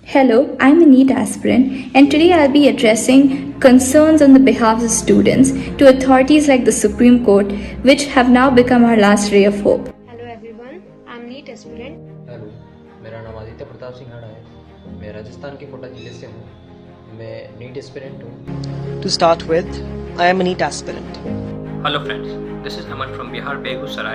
Hello, I'm a NEET aspirant, and today I'll be addressing concerns on the behalf of students to authorities like the Supreme Court, which have now become our last ray of hope. Hello everyone, I'm NEET aspirant. Hello, मेरा नाम आदित्य प्रताप सिंघाड़ा है। मैं राजस्थान के कोटा जिले से हूँ। मैं नीट एस्पिरेंट हूँ। To start with, I am a NEET aspirant. Hello friends, this is Aman from Bihar, Begusarai.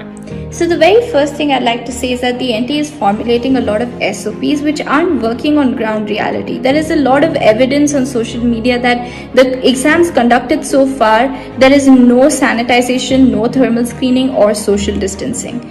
So, the very first thing I'd like to say is that the NT is formulating a lot of SOPs which aren't working on ground reality. There is a lot of evidence on social media that the exams conducted so far, there is no sanitization, no thermal screening, or social distancing.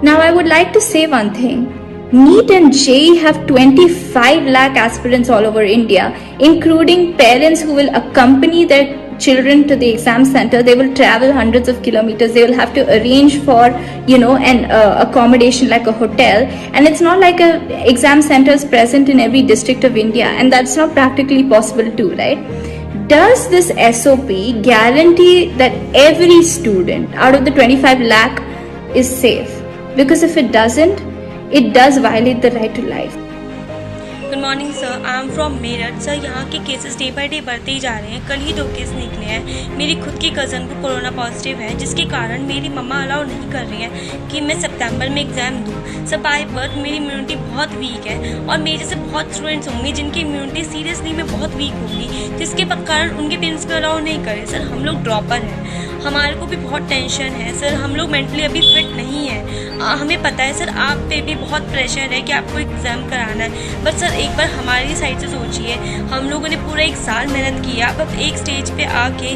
Now, I would like to say one thing. NEET and JEE have 25 lakh aspirants all over India, including parents who will accompany their children to the exam center. They will travel hundreds of kilometers. They will have to arrange for an accommodation like a hotel, and it's not like a exam center is present in every district of India, and that's not practically possible too, right? Does this SOP guarantee that every student out of the 25 lakh is safe? Because if it doesn't, it does violate the right to life. Good morning sir, I am from Meerut. Sir, यहाँ के cases day by day बढ़ते ही जा रहे हैं। कल ही 2 case निकले हैं। मेरी खुद की कज़न को कोरोना पॉजिटिव है, जिसके कारण मेरी मम्मा अलाउ नहीं कर रही है कि मैं सितंबर में एग्ज़ाम दूँ। सर, बाय बर्थ मेरी इम्यूनिटी बहुत वीक है, और मेरे जैसे बहुत स्टूडेंट्स होंगे जिनकी इम्यूनिटी सीरियसली में बहुत वीक होगी, जिसके कारण उनके पेरेंट्स को अलाउ नहीं करे। सर, हम लोग ड्रॉपर हैं, हमारे को भी बहुत टेंशन है। सर, हम लोग मेंटली अभी फिट नहीं है। हमें पता है सर, आप पे भी बहुत प्रेशर है कि आपको एग्ज़ाम कराना है, बट सर एक बार हमारी साइड से सोचिए। हम लोगों ने पूरा 1 साल मेहनत किया, अब एक स्टेज पे आके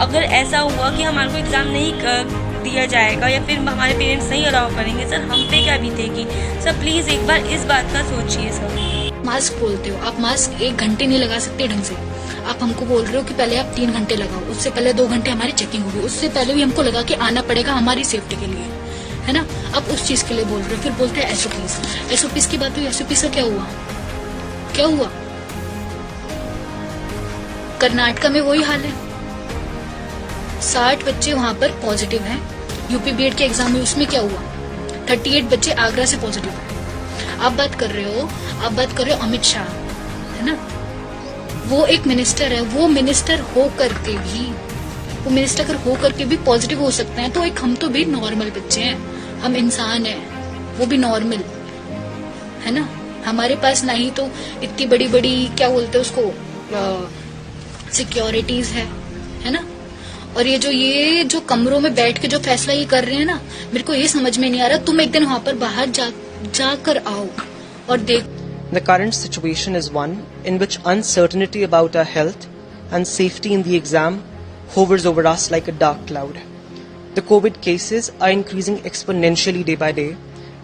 अगर ऐसा हुआ कि हमारे को एग्ज़ाम नहीं दिया जाएगा या फिर हमारे पेरेंट्स नहीं अलाउ करेंगे, सर हम पे क्या बीतेगी। सर प्लीज़ एक बार इस बात का सोचिए सर। मास्क बोलते हो आप, मास्क 1 घंटे नहीं लगा सकते ढंग से। आप हमको बोल रहे हो कि पहले आप 3 घंटे लगाओ, उससे पहले 2 घंटे हमारी चेकिंग होगी, उससे पहले भी हमको लगा के आना पड़ेगा हमारी सेफ्टी के लिए, है ना। आप उस चीज के लिए बोल रहे हो, फिर बोलते हैं एसओपीस की बात हुई। एसओपीस का क्या हुआ? क्या हुआ? कर्नाटका में वही हाल है। 60 बच्चे वहां पर पॉजिटिव हैं। यूपी बीएड के एग्जाम में उसमें क्या हुआ? 38 बच्चे आगरा से पॉजिटिव हैं। आप बात कर रहे हो अमित शाह, है ना। वो एक मिनिस्टर है, वो मिनिस्टर हो करके भी पॉजिटिव हो सकते हैं। तो एक हम तो भी नॉर्मल बच्चे हैं, हम इंसान हैं, वो भी नॉर्मल, है ना। हमारे पास ना ही तो इतनी बड़ी बड़ी क्या बोलते हैं उसको सिक्योरिटीज है ना। और ये जो कमरों में बैठ के जो फैसला ये कर रहे हैं ना, मेरे को ये समझ में नहीं आ रहा। तुम एक दिन वहां पर बाहर जाकर आओ और देख। The current situation is one in which uncertainty about our health and safety in the exam hovers over us like a dark cloud. The COVID cases are increasing exponentially day by day,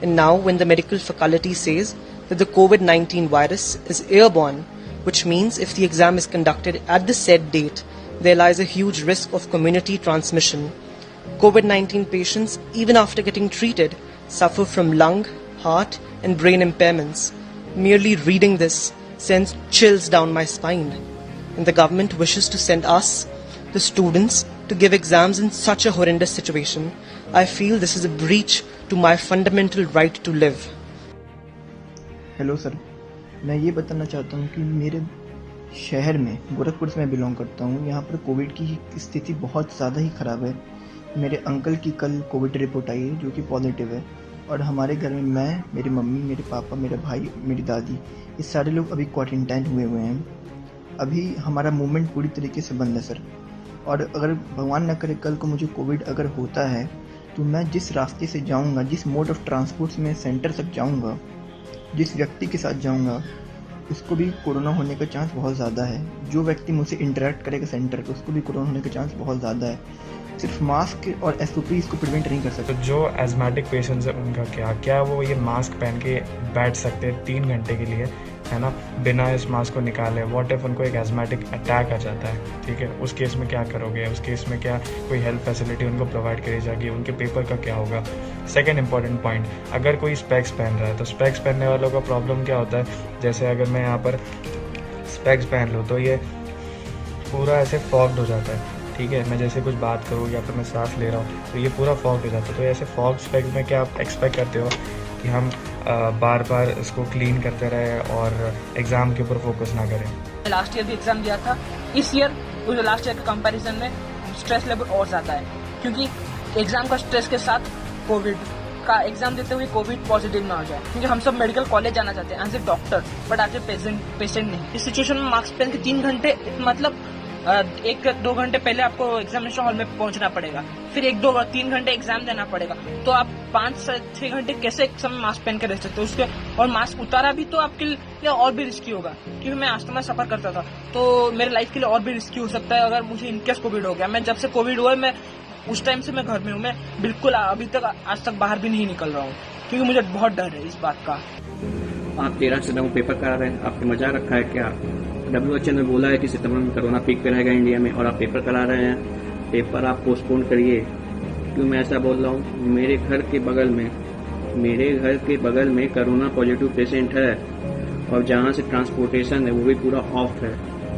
and now when the medical faculty says that the COVID-19 virus is airborne, which means if the exam is conducted at the said date, there lies a huge risk of community transmission. COVID-19 patients, even after getting treated, suffer from lung, heart, and brain impairments. Merely reading this sends chills down my spine. And the government wishes to send us, the students, to give exams in such a horrendous situation. I feel this is a breach to my fundamental right to live. Hello sir, मैं ये बताना चाहता हूँ कि मेरे शहर में, गोरखपुर से मैं बिलोंग करता हूँ, यहाँ पर कोविड की स्थिति बहुत ज़्यादा ही ख़राब है। मेरे अंकल की कल कोविड रिपोर्ट आई है जो कि पॉजिटिव है, और हमारे घर में मैं, मेरी मम्मी, मेरे पापा, मेरा भाई, मेरी दादी, ये सारे लोग अभी क्वारंटाइन हुए हैं। अभी हमारा मूवमेंट पूरी तरीके से बंद है सर। और अगर भगवान न करे कल को मुझे कोविड अगर होता है, तो मैं जिस रास्ते से जाऊंगा, जिस मोड ऑफ ट्रांसपोर्ट में सेंटर तक जाऊंगा, जिस व्यक्ति के साथ जाऊंगा, उसको भी कोरोना होने का चांस बहुत ज़्यादा है। जो व्यक्ति मुझसे इंटरेक्ट करेगा सेंटर पर, उसको भी कोरोना होने का चांस बहुत ज़्यादा है। सिर्फ मास्क और एसओपी इसको प्रिवेंट नहीं कर सकते। तो जो एजमेटिक पेशेंट्स है उनका क्या वो ये मास्क पहन के बैठ सकते हैं 3 घंटे के लिए, है ना, बिना इस मास्क को निकाले? व्हाट इफ उनको एक एजमेटिक अटैक आ जाता है, ठीक है, उस केस में क्या करोगे? उस केस में क्या कोई हेल्थ फैसिलिटी उनको प्रोवाइड करी जाएगी? उनके पेपर का क्या होगा? सेकेंड इंपॉर्टेंट पॉइंट, अगर कोई स्पेक्स पहन रहा है तो स्पेक्स पहनने वालों का प्रॉब्लम क्या होता है? जैसे अगर मैं यहाँ पर स्पेक्स पहन लूँ तो ये पूरा ऐसे फॉग्ड हो जाता है, ठीक है। मैं जैसे कुछ बात करूँ या फिर मैं सांस ले रहा हूँ तो ये पूरा फॉग हो जाता है। तो ऐसे फॉग स्पेक्स में क्या आप एक्सपेक्ट करते हो कि हम बार बार इसको क्लीन करते रहे और एग्ज़ाम के ऊपर फोकस ना करें। लास्ट ईयर भी एग्ज़ाम दिया था, इस ईयर उस लास्ट ईयर के कंपैरिजन में स्ट्रेस लेवल और ज़्यादा है, क्योंकि एग्ज़ाम का स्ट्रेस के साथ कोविड का एग्ज़ाम देते हुए कोविड पॉजिटिव ना हो जाए, क्योंकि हम सब मेडिकल कॉलेज जाना चाहते हैं as a doctor, but as a patient नहीं। इस सिचुएशन में मास्क पहन के 3 घंटे मतलब 1-2 घंटे पहले आपको एग्जामिनेशन हॉल में पहुंचना पड़ेगा, फिर 1-2-3 घंटे एग्जाम देना पड़ेगा, तो आप 5-6 घंटे कैसे एक समय मास्क पहन के रह सकते हो उसके, और मास्क उतारा भी तो आपके लिए और भी रिस्की होगा, क्योंकि मैं अस्थमा सफर करता था, तो मेरे लाइफ के लिए और भी रिस्की हो सकता है अगर मुझे इनकेस कोविड हो गया। मैं जब से कोविड हुआ है, मैं उस टाइम से मैं घर में हूँ, मैं बिल्कुल अभी तक आज तक बाहर भी नहीं निकल रहा हूँ, क्योंकि मुझे बहुत डर है इस बात का। आप 13 सितंबर पेपर करा रहे हैं, आपने मजाक रखा है क्या? WHO ने बोला है कि सितंबर में कोरोना पीक पे रहेगा इंडिया में, और आप पेपर करा रहे हैं। पेपर आप पोस्टपोन करिए। क्यों मैं ऐसा बोल रहा हूँ? मेरे घर के बगल में कोरोना पॉजिटिव पेशेंट है, और जहाँ से ट्रांसपोर्टेशन है वो भी पूरा ऑफ है।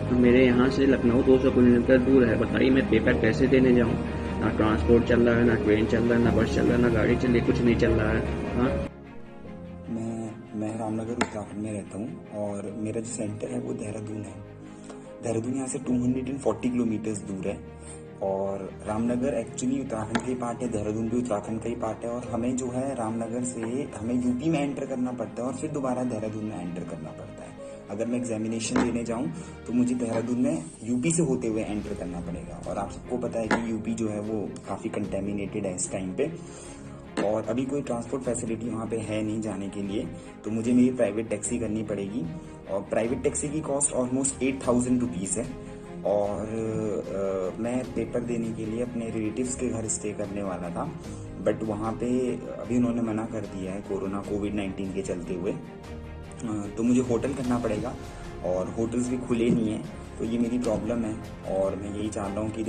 तो मेरे यहाँ से लखनऊ 200 किलोमीटर दूर है। बताइए मैं पेपर कैसे देने जाऊँ? ना ट्रांसपोर्ट चल रहा है, ना ट्रेन चल रहा है, ना बस चल रहा है, ना गाड़ी चल रही, कुछ नहीं चल रहा है। हाँ, मैं रामनगर उत्तराखंड में रहता हूँ, और मेरा जो सेंटर है वो देहरादून है। देहरादून यहाँ से 240 किलोमीटर्स दूर है, और रामनगर एक्चुअली उत्तराखंड का ही पार्ट है, देहरादून भी उत्तराखंड का ही पार्ट है, और हमें जो है रामनगर से हमें यूपी में एंटर करना पड़ता है और फिर दोबारा देहरादून में एंटर करना पड़ता है। अगर मैं एग्जामिनेशन देने जाऊँ तो मुझे देहरादून में यूपी से होते हुए एंटर करना पड़ेगा, और आप सबको पता है कि यूपी जो है वो काफ़ी कंटेमिनेटेड है इस टाइम पे, और अभी कोई ट्रांसपोर्ट फैसिलिटी वहाँ पे है नहीं जाने के लिए, तो मुझे मेरी प्राइवेट टैक्सी करनी पड़ेगी, और प्राइवेट टैक्सी की कॉस्ट ऑलमोस्ट 8,000 रुपीज़ है। और मैं पेपर देने के लिए अपने रिलेटिव्स के घर स्टे करने वाला था, बट वहाँ पे अभी उन्होंने मना कर दिया है कोविड-19 के चलते हुए, तो मुझे होटल करना पड़ेगा, और होटल्स भी खुले नहीं हैं, तो ये मेरी प्रॉब्लम है, और मैं यही चाह रहा हूँ कि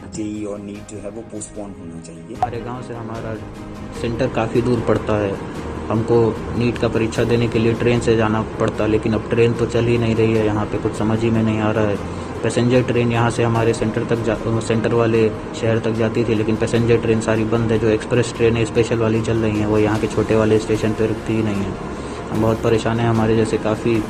जेई और नीट जो है वो पोस्टपोन होना चाहिए। हमारे गांव से हमारा सेंटर काफ़ी दूर पड़ता है, हमको नीट का परीक्षा देने के लिए ट्रेन से जाना पड़ता, लेकिन अब ट्रेन तो चल ही नहीं रही है यहाँ पे, कुछ समझ ही में नहीं आ रहा है। पैसेंजर ट्रेन यहाँ से हमारे सेंटर वाले शहर तक जाती थी, लेकिन पैसेंजर ट्रेन सारी बंद है। जो एक्सप्रेस ट्रेनें स्पेशल वाली चल रही हैं वो यहाँ के छोटे वाले स्टेशन पर रुकती ही नहीं है। हम बहुत परेशान हैं। हमारे जैसे काफ़ी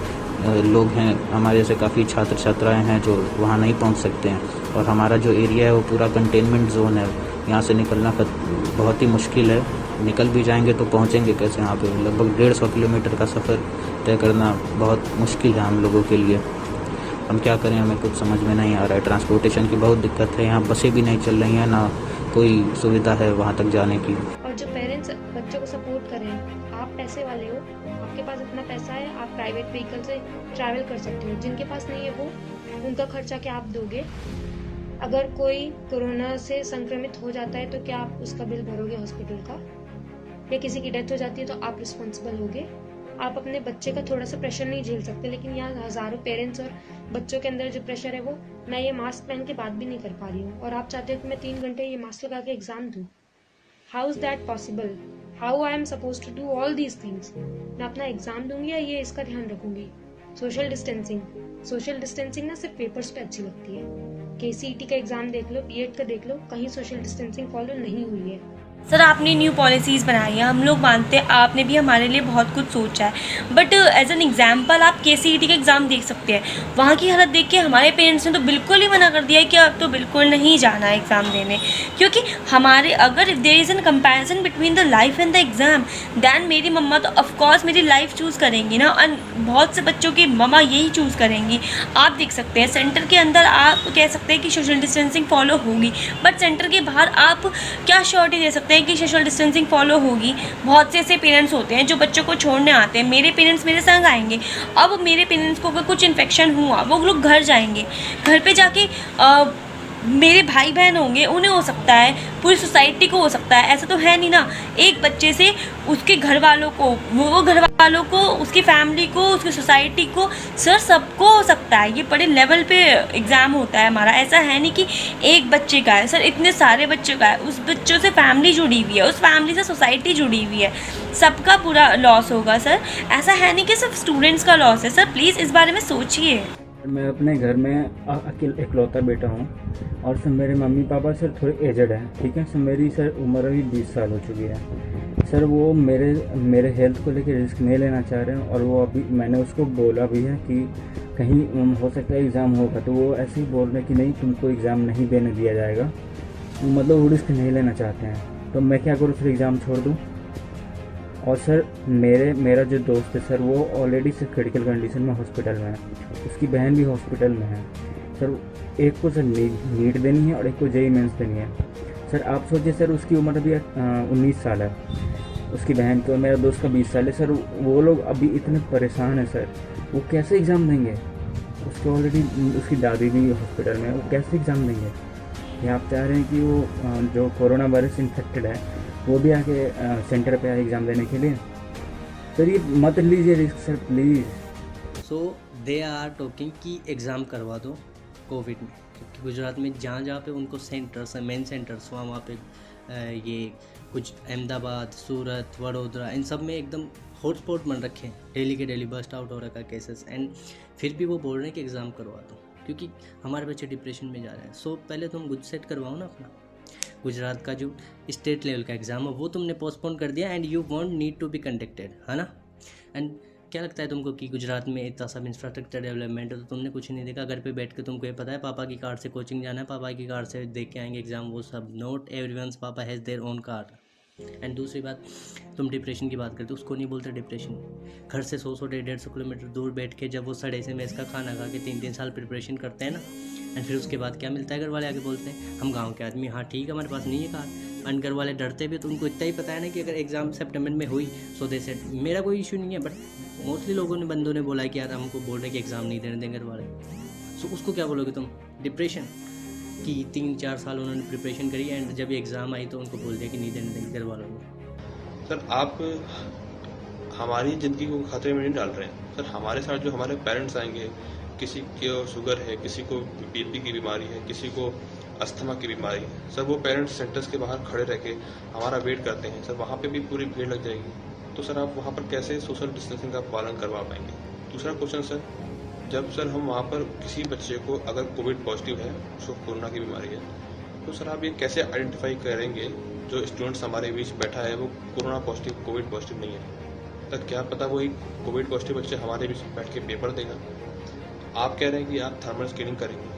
लोग हैं, हमारे जैसे काफ़ी छात्र छात्राएं हैं जो वहाँ नहीं पहुँच सकते हैं, और हमारा जो एरिया है वो पूरा कंटेनमेंट जोन है। यहाँ से निकलना बहुत ही मुश्किल है, निकल भी जाएंगे तो पहुँचेंगे कैसे? यहाँ पे लगभग 150 किलोमीटर का सफ़र तय करना बहुत मुश्किल है हम लोगों के लिए। हम क्या करें, हमें कुछ समझ में नहीं आ रहा है। ट्रांसपोर्टेशन की बहुत दिक्कत है, यहाँ बसें भी नहीं चल रही हैं, ना कोई सुविधा है वहाँ तक जाने की। और जो पेरेंट्स बच्चों को सपोर्ट कर रहे हैं, आप पैसे वाले हो, आपके पास इतना पैसा है, आप प्राइवेट व्हीकल से ट्रैवल कर सकते हो। जिनके पास नहीं है वो, उनका खर्चा क्या आप दोगे? अगर कोई कोरोना से संक्रमित हो जाता है तो क्या आप उसका बिल भरोगे हॉस्पिटल का? या किसी की डेथ हो जाती है तो आप रिस्पॉन्सिबल होगे? आप अपने बच्चे का थोड़ा सा प्रेशर नहीं झेल सकते, लेकिन यहाँ हजारों पेरेंट्स और बच्चों के अंदर जो प्रेशर है वो मैं ये मास्क पहन के बात भी नहीं कर पा रही हूँ, और आप चाहते हो कि मैं 3 घंटे ये मास्क लगा के एग्जाम दूँ? How is that possible? How I am suppose to do all these things? मैं अपना एग्जाम दूंगी या ये इसका ध्यान रखूंगी? सोशल डिस्टेंसिंग ना सिर्फ पेपर्स पे अच्छी लगती है। KCET का एग्जाम देख लो, बीएड का देख लो, कहीं सोशल डिस्टेंसिंग फॉलो नहीं हुई है। सर आपने न्यू पॉलिसीज़ बनाई हैं, हम लोग मानते हैं आपने भी हमारे लिए बहुत कुछ सोचा है, बट एज एन एग्जाम्पल आप KCET का एग्ज़ाम देख सकते हैं। वहाँ की हालत देख के हमारे पेरेंट्स ने तो बिल्कुल ही मना कर दिया है कि अब तो बिल्कुल नहीं जाना है एग्ज़ाम देने, क्योंकि हमारे अगर there is an comparison between the life and the exam, then मेरी मम्मा तो ऑफकोर्स मेरी लाइफ चूज़ करेंगी ना, और बहुत से बच्चों की मम्मा यही चूज़ करेंगी। आप देख सकते हैं सेंटर के अंदर आप कह सकते हैं कि सोशल डिस्टेंसिंग फॉलो होगी, बट सेंटर के बाहर आप क्या श्योरिटी दे सकते हैं कि सोशल डिस्टेंसिंग फॉलो होगी? बहुत से ऐसे पेरेंट्स होते हैं जो बच्चों को छोड़ने आते हैं। मेरे पेरेंट्स मेरे संग आएंगे, अब मेरे पेरेंट्स को अगर कुछ इन्फेक्शन हुआ वो लोग घर जाएंगे, घर पे जाके मेरे भाई बहन होंगे, उन्हें हो सकता है, पूरी सोसाइटी को हो सकता है। ऐसा तो है नहीं ना, एक बच्चे से उसके घर वालों को, वो घर वालों को, उसकी फैमिली को, उसकी सोसाइटी को, सर सबको हो सकता है। ये बड़े लेवल पे एग्ज़ाम होता है हमारा, ऐसा है नहीं कि एक बच्चे का है सर, इतने सारे बच्चों का है। उस बच्चों से फैमिली जुड़ी हुई है, उस फैमिली से सोसाइटी जुड़ी हुई है, सबका पूरा लॉस होगा सर। ऐसा है नहीं कि सिर्फ स्टूडेंट्स का लॉस है। सर प्लीज़ इस बारे में सोचिए। मैं अपने घर में अकेले इकलौता बेटा हूँ और सर मेरे मम्मी पापा सर थोड़े एजड हैं, ठीक है सर। मेरी सर उम्र अभी 20 साल हो चुकी है सर। वो मेरे हेल्थ को लेकर रिस्क नहीं लेना चाह रहे हैं और वो अभी मैंने उसको बोला भी है कि कहीं हो सकता है एग्ज़ाम होगा, तो वो ऐसे ही बोल रहे हैं कि नहीं तुमको एग्ज़ाम नहीं देने दिया जाएगा, मतलब वो रिस्क नहीं लेना चाहते हैं। तो मैं क्या करूँ सर, एग्ज़ाम छोड़ दूँ? और सर मेरा जो दोस्त है सर वो ऑलरेडी सर क्रिटिकल कंडीशन में हॉस्पिटल में है, उसकी बहन भी हॉस्पिटल में है सर। एक को सर नीट देनी है और एक को जेई मेंस देनी है सर। आप सोचिए सर उसकी उम्र अभी 19 साल है उसकी बहन की, और मेरा दोस्त का 20 साल है सर। वो लोग अभी इतने परेशान हैं सर, वो कैसे एग्ज़ाम देंगे? उसके ऑलरेडी उसकी दादी भी हॉस्पिटल में है, वो कैसे एग्ज़ाम देंगे? या आप चाह रहे हैं कि वो जो कोरोना वायरस इन्फेक्टेड है वो भी आके सेंटर पे आए एग्ज़ाम देने के लिए? सर ये मत लीजिए risk sir, please. So they are talking कि एग्ज़ाम करवा दो कोविड में, क्योंकि गुजरात में जहाँ जहाँ पे उनको सेंटर्स हैं, मेन सेंटर्स, वहाँ पे ये कुछ अहमदाबाद, सूरत, वडोदरा, इन सब में एकदम हॉटस्पॉट बन रखे हैं, डेली के डेली बस्ट आउट हो रखा केसेस। एंड फिर भी वो बोल रहे हैं कि एग्ज़ाम करवा दो, क्योंकि हमारे बच्चे डिप्रेशन में जा रहे हैं। सो पहले तुम गुड सेट करवाओ ना अपना। गुजरात का जो स्टेट लेवल का एग्ज़ाम है वो तुमने पोस्टपोन कर दिया and you want need to be conducted, है ना। एंड क्या लगता है तुमको कि गुजरात में इतना सब इंफ्रास्ट्रक्चर डेवलपमेंट है तो तुमने कुछ नहीं देखा? घर पे बैठ के तुमको ये पता है पापा की कार से कोचिंग जाना है, पापा की कार से देख के आएंगे एग्ज़ाम, वो सब। नॉट एवरीवन्स पापा has their own car. And दूसरी बात, तुम डिप्रेशन की बात करते हो, उसको नहीं बोलते डिप्रेशन। घर से 100 150 किलोमीटर दूर बैठ के जब वो सड़े से मेस का खाना खा के 3 साल प्रिपरेशन करते हैं ना, एंड फिर उसके बाद क्या मिलता है? घर वाले आके बोलते हैं हम गांव के आदमी, हाँ ठीक है हमारे पास नहीं है कार। एंड घर वाले डरते भी, तो उनको इतना ही पता है ना कि अगर एग्ज़ाम सितंबर में हुई सो दे सेट मेरा कोई इशू नहीं है। बट मोस्टली बंदों ने बोला है कि यार हमको बोल रहे हैं कि एग्ज़ाम नहीं देने देंगे घर वाले। सो उसको क्या बोलोगे तुम? डिप्रेशन कि 3-4 साल उन्होंने प्रिपरेशन करी एंड जब एग्ज़ाम आई तो उनको बोल दिया कि नहीं देने देंगे घर वालों ने। सर आप हमारी ज़िंदगी को खतरे में नहीं डाल रहे हैं सर। हमारे साथ जो हमारे पेरेंट्स आएंगे, किसी को शुगर है, किसी को बीपी की बीमारी है, किसी को अस्थमा की बीमारी है सर, वो पेरेंट्स सेंटर्स के बाहर खड़े रह के हमारा वेट करते हैं सर। वहाँ पे भी पूरी भीड़ लग जाएगी, तो सर आप वहाँ पर कैसे सोशल डिस्टेंसिंग का पालन करवा पाएंगे? दूसरा क्वेश्चन सर, जब सर हम वहाँ पर किसी बच्चे को अगर कोविड पॉजिटिव है, उसको कोरोना की बीमारी है, तो सर आप ये कैसे आइडेंटिफाई करेंगे जो स्टूडेंट्स हमारे बीच बैठा है वो कोरोना पॉजिटिव, कोविड पॉजिटिव नहीं है? तब क्या पता वही कोविड पॉजिटिव बच्चे हमारे बीच बैठ के पेपर देगा। आप कह रहे हैं कि आप थर्मल स्क्रीनिंग करेंगे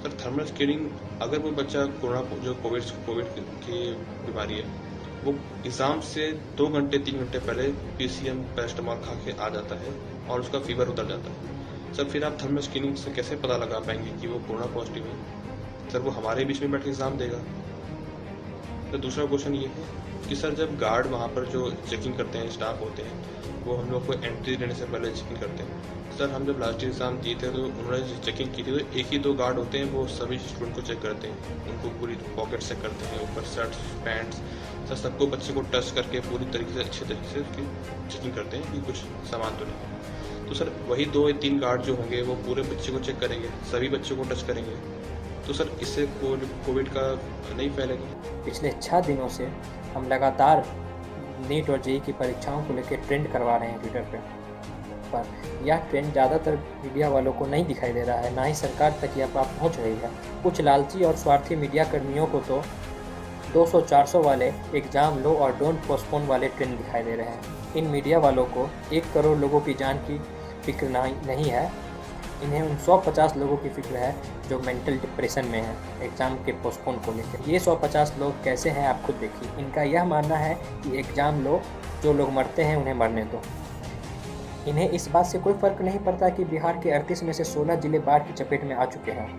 सर। थर्मल स्क्रीनिंग अगर वो बच्चा कोरोना जो कोविड की बीमारी है वो एग्ज़ाम से 2 घंटे 3 घंटे पहले PCM पैरास्टामोल खा के आ जाता है और उसका फीवर उतर जाता है सर, फिर आप थर्मल स्क्रीनिंग से कैसे पता लगा पाएंगे कि वो कोरोना पॉजिटिव है? सर वो हमारे बीच में बैठ के एग्ज़ाम देगा। तो दूसरा क्वेश्चन ये है कि सर जब गार्ड वहाँ पर जो चेकिंग करते हैं, स्टाफ होते हैं, वो हम लोग को एंट्री देने से पहले चेकिंग करते हैं सर। हम जब लास्ट एग्ज़ाम दिए थे तो उन्होंने चेकिंग की थी तो 1 ही 2 गार्ड होते हैं, वो सभी स्टूडेंट को चेक करते हैं, उनको पूरी पॉकेट चेक करते हैं, ऊपर शर्ट्स पैंट्स सर सबको बच्चे को टच करके पूरी तरीके से अच्छे तरीके से उसकी चेकिंग करते हैं कि कुछ सामान तो नहीं। तो सर वही 2 या 3 गार्ड जो होंगे वो पूरे बच्चे को चेक करेंगे, सभी बच्चों को टच करेंगे, तो सर इससे कोविड का नहीं फैलेगा। पिछले 6 दिनों से हम लगातार नीट और जेई की परीक्षाओं को लेकर ट्रेंड करवा रहे हैं ट्विटर पर यह ट्रेंड ज़्यादातर मीडिया वालों को नहीं दिखाई दे रहा है, ना ही सरकार तक यह बात पहुँच रही है। कुछ लालची और स्वार्थी मीडिया कर्मियों को तो 200-400 वाले एग्ज़ाम लो और डोंट पोस्टपोन वाले ट्रेंड दिखाई दे रहे हैं। इन मीडिया वालों को 1 करोड़ लोगों की जान की फिक्र नहीं है, इन्हें उन 150 लोगों की फिक्र है जो मेंटल डिप्रेशन में हैं एग्ज़ाम के पोस्टपोन को लेकर। ये 150 लोग कैसे हैं आप खुद देखिए। इनका यह मानना है कि एग्ज़ाम लो, जो लोग मरते हैं उन्हें मरने दो। इन्हें इस बात से कोई फ़र्क नहीं पड़ता कि बिहार के 38 में से 16 जिले बाढ़ की चपेट में आ चुके हैं।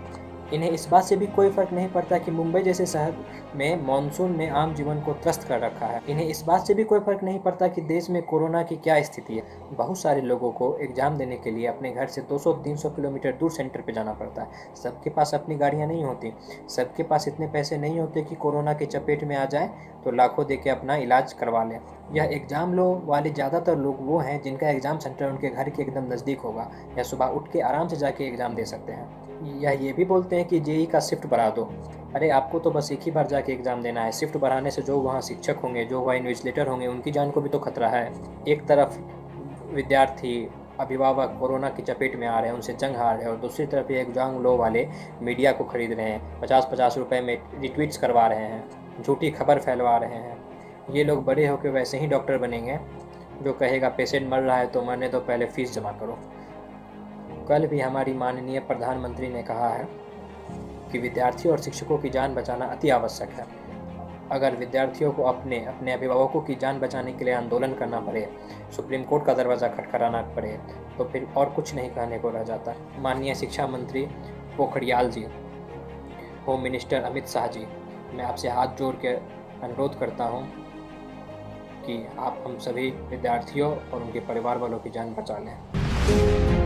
इन्हें इस बात से भी कोई फ़र्क नहीं पड़ता कि मुंबई जैसे शहर में मानसून ने आम जीवन को त्रस्त कर रखा है। इन्हें इस बात से भी कोई फ़र्क नहीं पड़ता कि देश में कोरोना की क्या स्थिति है। बहुत सारे लोगों को एग्ज़ाम देने के लिए अपने घर से 200-300 किलोमीटर दूर सेंटर पर जाना पड़ता है। सबके पास अपनी गाड़ियाँ नहीं होती, सबके पास इतने पैसे नहीं होते कि कोरोना की चपेट में आ जाए तो लाखों दे के अपना इलाज करवा लें। यह एग्ज़ाम लो वाले ज़्यादातर लोग वो हैं जिनका एग्ज़ाम सेंटर उनके घर के एकदम नज़दीक होगा, या सुबह उठ के आराम से जाके एग्ज़ाम दे सकते हैं। या ये भी बोलते हैं कि जेई का शिफ्ट बढ़ा दो। अरे आपको तो बस एक ही बार जाके एग्ज़ाम देना है। शिफ्ट बढ़ाने से जो वहाँ शिक्षक होंगे, जो वहाँ इन्विजिलेटर होंगे, उनकी जान को भी तो खतरा है। एक तरफ विद्यार्थी अभिभावक कोरोना की चपेट में आ रहे हैं, उनसे जंग हार रहे हैं, और दूसरी तरफ ये एग्जाम लो वाले मीडिया को खरीद रहे हैं, 50-50 रुपए में रिट्वीट्स करवा रहे हैं, झूठी खबर फैलवा रहे हैं। ये लोग बड़े होकर वैसे ही डॉक्टर बनेंगे जो कहेगा पेशेंट मर रहा है तो मरने दो, पहले फीस जमा करो। कल भी हमारी माननीय प्रधानमंत्री ने कहा है कि विद्यार्थियों और शिक्षकों की जान बचाना अति आवश्यक है। अगर विद्यार्थियों को अपने अभिभावकों की जान बचाने के लिए आंदोलन करना पड़े, सुप्रीम कोर्ट का दरवाज़ा खटखटाना पड़े, तो फिर और कुछ नहीं कहने को रह जाता। माननीय शिक्षा मंत्री पोखरियाल जी, होम मिनिस्टर अमित शाह जी, मैं आपसे हाथ जोड़ के अनुरोध करता हूँ कि आप हम सभी विद्यार्थियों और उनके परिवार वालों की जान बचा लें।